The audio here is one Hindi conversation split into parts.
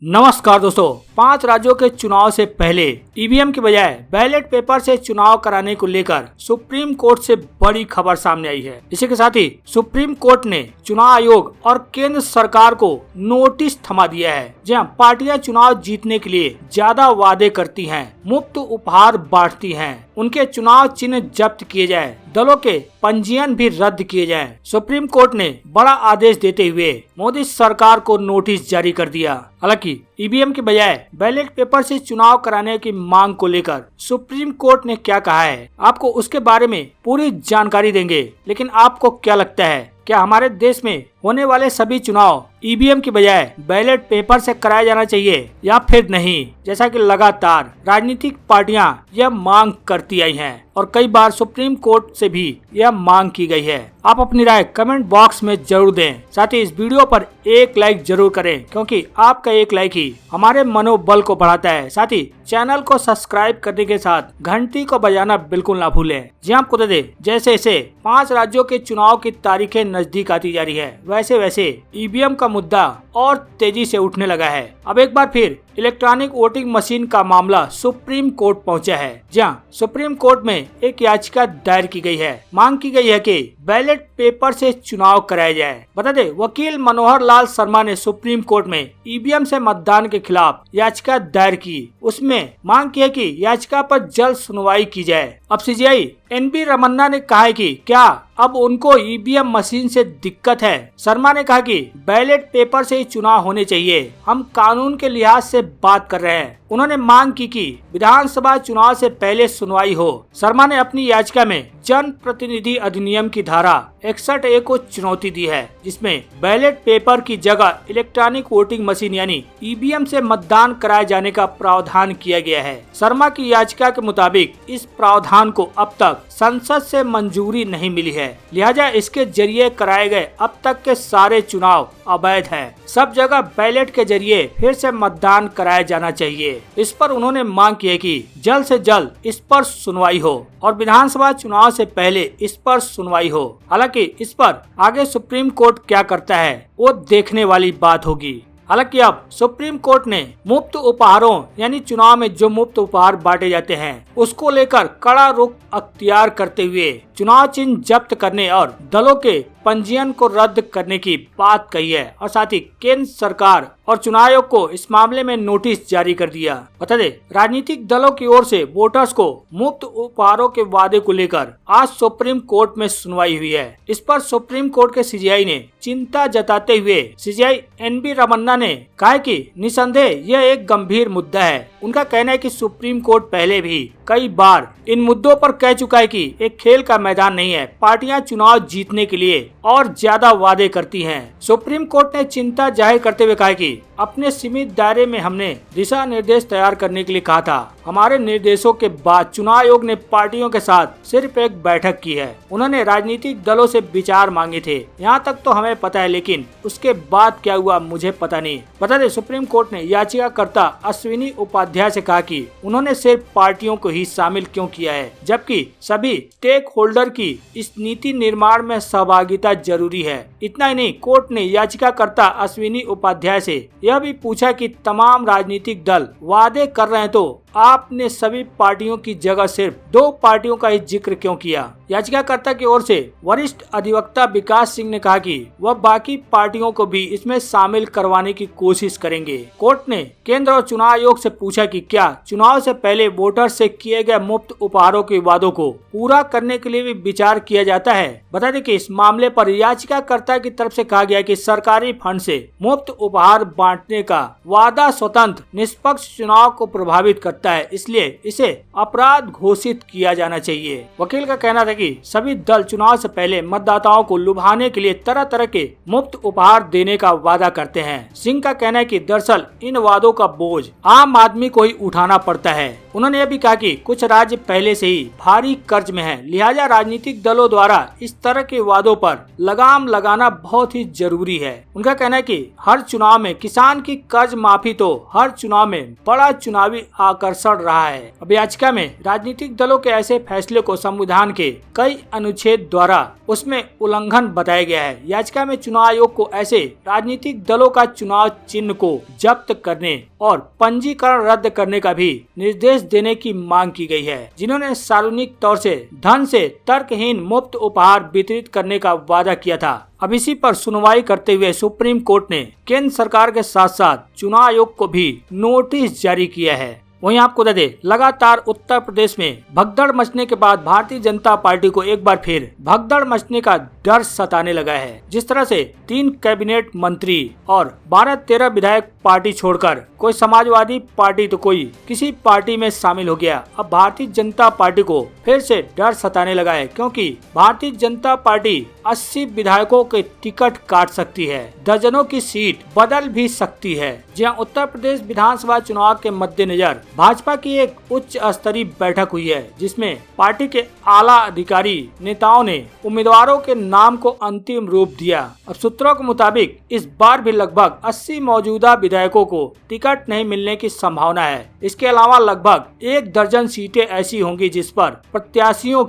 नमस्कार दोस्तों, 5 राज्यों के चुनाव से पहले ईवीएम की बजाय बैलेट पेपर से चुनाव कराने को लेकर सुप्रीम कोर्ट से बड़ी खबर सामने आई है। इसी के साथ ही सुप्रीम कोर्ट ने चुनाव आयोग और केंद्र सरकार को नोटिस थमा दिया है, जहां पार्टियां चुनाव जीतने के लिए ज्यादा वादे करती हैं, मुफ्त उपहार बांटती हैं, उनके चुनाव चिन्ह जब्त किए जाए, दलों के पंजीयन भी रद्द किए जाएं। सुप्रीम कोर्ट ने बड़ा आदेश देते हुए मोदी सरकार को नोटिस जारी कर दिया। हालांकि ईवीएम के बजाय बैलेट पेपर से चुनाव कराने की मांग को लेकर सुप्रीम कोर्ट ने क्या कहा है, आपको उसके बारे में पूरी जानकारी देंगे। लेकिन आपको क्या लगता है, क्या हमारे देश में होने वाले सभी चुनाव ईवीएम की बजाय बैलेट पेपर से कराया जाना चाहिए या फिर नहीं? जैसा कि लगातार राजनीतिक पार्टियां यह मांग करती आई हैं और कई बार सुप्रीम कोर्ट से भी यह मांग की गई है। आप अपनी राय कमेंट बॉक्स में जरूर दें। साथ ही इस वीडियो पर एक लाइक जरूर करें, क्योंकि आपका एक लाइक ही हमारे मनोबल को बढ़ाता है। साथ ही चैनल को सब्सक्राइब करने के साथ घंटी को बजाना बिल्कुल ना भूलें। जी आपको बता दें, जैसे जैसे 5 राज्यों के चुनाव की तारीखें नजदीक आती जा रही है, वैसे वैसे ईवीएम का मुद्दा और तेजी से उठने लगा है। अब एक बार फिर इलेक्ट्रॉनिक वोटिंग मशीन का मामला सुप्रीम कोर्ट पहुंचा है, जहां सुप्रीम कोर्ट में एक याचिका दायर की गई है। मांग की गई है कि बैलेट पेपर से चुनाव कराया जाए। बता दें, वकील मनोहर लाल शर्मा ने सुप्रीम कोर्ट में ईवीएम से मतदान के खिलाफ याचिका दायर की। उसमें मांग की है कि याचिका पर जल्द सुनवाई की जाए। अब सीजेआई एनबी रमन्ना ने कहा है कि क्या अब उनको ईवीएम मशीन से दिक्कत है। शर्मा ने कहा कि बैलेट पेपर से ही चुनाव होने चाहिए, हम कानून के लिहाज से बात कर रहे हैं। उन्होंने मांग की कि विधानसभा चुनाव से पहले सुनवाई हो। शर्मा ने अपनी याचिका में जन प्रतिनिधि अधिनियम की धारा 61A को चुनौती दी है, जिसमें बैलेट पेपर की जगह इलेक्ट्रॉनिक वोटिंग मशीन यानी ईवीएम से मतदान कराए जाने का प्रावधान किया गया है। शर्मा की याचिका के मुताबिक इस प्रावधान को अब तक संसद से मंजूरी नहीं मिली है, लिहाजा इसके जरिए कराए गए अब तक के सारे चुनाव अवैध हैं। सब जगह बैलेट के जरिए फिर से मतदान कराया जाना चाहिए। इस पर उन्होंने मांग की है कि जल्द से जल्द इस पर सुनवाई हो और विधानसभा चुनाव से पहले इस पर सुनवाई हो। हालांकि इस पर आगे सुप्रीम कोर्ट क्या करता है वो देखने वाली बात होगी। हालांकि अब सुप्रीम कोर्ट ने मुफ्त उपहारों यानी चुनाव में जो मुफ्त उपहार बांटे जाते हैं उसको लेकर कड़ा रुख अख्तियार करते हुए चुनाव चिन्ह जब्त करने और दलों के पंजीयन को रद्द करने की बात कही है और साथ ही केंद्र सरकार और चुनाव आयोग को इस मामले में नोटिस जारी कर दिया। बता दें, राजनीतिक दलों की ओर से वोटर्स को मुफ्त उपहारों के वादे को लेकर आज सुप्रीम कोर्ट में सुनवाई हुई है। इस पर सुप्रीम कोर्ट के सीजेआई ने चिंता जताते हुए सीजेआई एनबी रमन्ना ने कहा कि निसंदेह यह एक गंभीर मुद्दा है। उनका कहना है कि सुप्रीम कोर्ट पहले भी कई बार इन मुद्दों पर कह चुका है कि एक खेल का मैदान नहीं है, पार्टियां चुनाव जीतने के लिए और ज्यादा वादे करती हैं। सुप्रीम कोर्ट ने चिंता जाहिर करते हुए कहा कि अपने सीमित दायरे में हमने दिशा निर्देश तैयार करने के लिए कहा था। हमारे निर्देशों के बाद चुनाव आयोग ने पार्टियों के साथ सिर्फ एक बैठक की है। उन्होंने राजनीतिक दलों से विचार मांगे थे, यहाँ तक तो हमें पता है, लेकिन उसके बाद क्या हुआ मुझे पता नहीं। बता दें, सुप्रीम कोर्ट ने याचिकाकर्ता अश्विनी उपाध्याय से कहा कि उन्होंने सिर्फ पार्टियों को ही शामिल क्यों किया है, जबकि सभी स्टेक होल्डर की इस नीति निर्माण में सहभागिता जरूरी है। इतना ही नहीं, कोर्ट ने याचिकाकर्ता अश्विनी उपाध्याय से यह भी पूछा कि तमाम राजनीतिक दल वादे कर रहे हैं तो आपने सभी पार्टियों की जगह सिर्फ 2 पार्टियों का ही जिक्र क्यों किया। याचिकाकर्ता की ओर से वरिष्ठ अधिवक्ता विकास सिंह ने कहा कि वह बाकी पार्टियों को भी इसमें शामिल करवाने की कोशिश करेंगे। कोर्ट ने केंद्र और चुनाव आयोग से पूछा कि क्या चुनाव से पहले वोटर से किए गए मुफ्त उपहारों के वादों को पूरा करने के लिए भी विचार किया जाता है। बता दें कि इस मामले पर याचिकाकर्ता की तरफ से कहा गया कि सरकारी फंड से मुफ्त उपहार बांटने का वादा स्वतंत्र निष्पक्ष चुनाव को प्रभावित करता है, इसलिए इसे अपराध घोषित किया जाना चाहिए। वकील का कहना था कि सभी दल चुनाव से पहले मतदाताओं को लुभाने के लिए तरह तरह के मुफ्त उपहार देने का वादा करते हैं। सिंह का कहना है कि दरअसल इन वादों का बोझ आम आदमी को ही उठाना पड़ता है। उन्होंने यह भी कहा कि कुछ राज्य पहले से ही भारी कर्ज में हैं, लिहाजा राजनीतिक दलों द्वारा इस तरह के वादों पर लगाम लगाना बहुत ही जरूरी है। उनका कहना है कि हर चुनाव में किसान की कर्ज माफी तो हर चुनाव में बड़ा चुनावी आकर्षण गड़सड़ रहा है। अब याचिका में राजनीतिक दलों के ऐसे फैसले को संविधान के कई अनुच्छेद द्वारा उसमें उल्लंघन बताया गया है। याचिका में चुनाव आयोग को ऐसे राजनीतिक दलों का चुनाव चिन्ह को जब्त करने और पंजीकरण रद्द करने का भी निर्देश देने की मांग की गई है, जिन्होंने सार्वजनिक तौर से धन से तर्कहीन मुफ्त उपहार वितरित करने का वादा किया था। अब इसी पर सुनवाई करते हुए सुप्रीम कोर्ट ने केंद्र सरकार के साथ साथ चुनाव आयोग को भी नोटिस जारी किया है। वहीं आपको बता दें, लगातार उत्तर प्रदेश में भगदड़ मचने के बाद भारतीय जनता पार्टी को एक बार फिर भगदड़ मचने का डर सताने लगा है। जिस तरह से 3 कैबिनेट मंत्री और 12-13 विधायक पार्टी छोड़कर कोई समाजवादी पार्टी तो कोई किसी पार्टी में शामिल हो गया। अब भारतीय जनता पार्टी को फिर से डर सताने लगा है, क्योंकि भारतीय जनता पार्टी 80 विधायकों के टिकट काट सकती है, दर्जनों की सीट बदल भी सकती है। जहां उत्तर प्रदेश विधानसभा चुनाव के मद्देनजर भाजपा की एक उच्च स्तरीय बैठक हुई है, जिसमें पार्टी के आला अधिकारी नेताओं ने उम्मीदवारों के नाम को अंतिम रूप दिया। अब सूत्रों के मुताबिक इस बार भी लगभग 80 मौजूदा विधायकों को टिकट नहीं मिलने की संभावना है। इसके अलावा लगभग 1 दर्जन सीटें ऐसी होंगी जिस पर प्रत्याशियों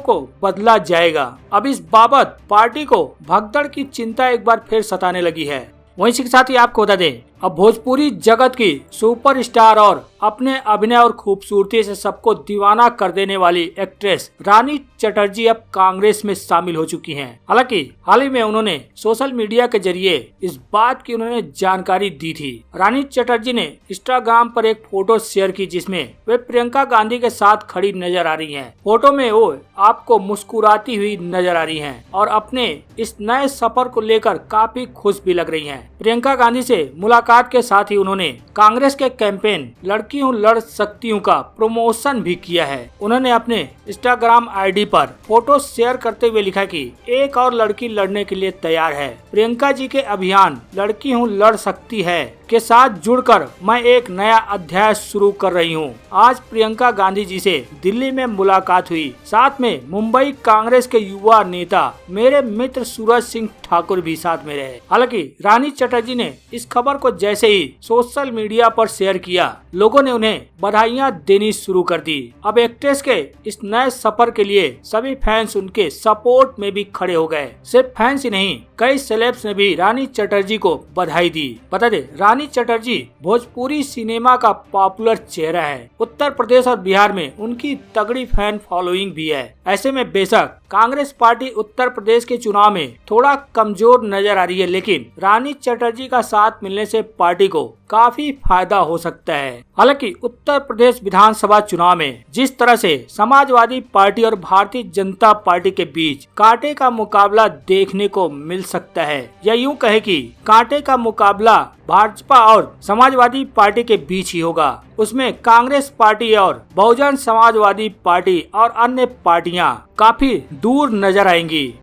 को बदला जाएगा। अब इस बाबत पार्टी को भगदड़ की चिंता एक बार फिर सताने लगी है। वहीं इसके साथ ही आपको बता दें, अब भोजपुरी जगत की सुपरस्टार और अपने अभिनय और खूबसूरती से सबको दीवाना कर देने वाली एक्ट्रेस रानी चटर्जी अब कांग्रेस में शामिल हो चुकी हैं। हालांकि हाल ही में उन्होंने सोशल मीडिया के जरिए इस बात की उन्होंने जानकारी दी थी। रानी चटर्जी ने इंस्टाग्राम पर एक फोटो शेयर की, जिसमें वे प्रियंका गांधी के साथ खड़ी नजर आ रही हैं। फोटो में वो आपको मुस्कुराती हुई नजर आ रही हैं और अपने इस नए सफर को लेकर काफी खुश भी लग रही हैं। प्रियंका गांधी से मुलाकात के साथ ही उन्होंने कांग्रेस के कैंपेन लड़की हूँ लड़ सकती हूँ का प्रमोशन भी किया है। उन्होंने अपने इंस्टाग्राम आईडी पर फोटो शेयर करते हुए लिखा कि एक और लड़की लड़ने के लिए तैयार है। प्रियंका जी के अभियान लड़की हूँ लड़ सकती है के साथ जुड़कर मैं एक नया अध्याय शुरू कर रही हूँ। आज प्रियंका गांधी जी से दिल्ली में मुलाकात हुई, साथ में मुंबई कांग्रेस के युवा नेता मेरे मित्र सूरज सिंह ठाकुर भी साथ में रहे। हालांकि रानी चटर्जी ने इस खबर को जैसे ही सोशल मीडिया पर शेयर किया, लोगों ने उन्हें बधाइयां देनी शुरू कर दी। अब एक्ट्रेस के इस नए सफर के लिए सभी फैंस उनके सपोर्ट में भी खड़े हो गए। सिर्फ फैंस ही नहीं, कई सेलेब्स ने भी रानी चटर्जी को बधाई दी। बता दे, रानी चटर्जी भोजपुरी सिनेमा का पॉपुलर चेहरा है। उत्तर प्रदेश और बिहार में उनकी तगड़ी फैन फॉलोइंग भी है। ऐसे में बेशक कांग्रेस पार्टी उत्तर प्रदेश के चुनाव में थोड़ा कमजोर नजर आ रही है, लेकिन रानी चटर्जी का साथ मिलने से पार्टी को काफी फायदा हो सकता है। हालांकि उत्तर प्रदेश विधानसभा चुनाव में जिस तरह से समाजवादी पार्टी और भारतीय जनता पार्टी के बीच कांटे का मुकाबला देखने को मिल सकता है, या यूं कहे कि कांटे का मुकाबला भाजपा और समाजवादी पार्टी के बीच ही होगा। उसमें कांग्रेस पार्टी और बहुजन समाजवादी पार्टी और अन्य पार्टियां काफी दूर नजर आएंगी।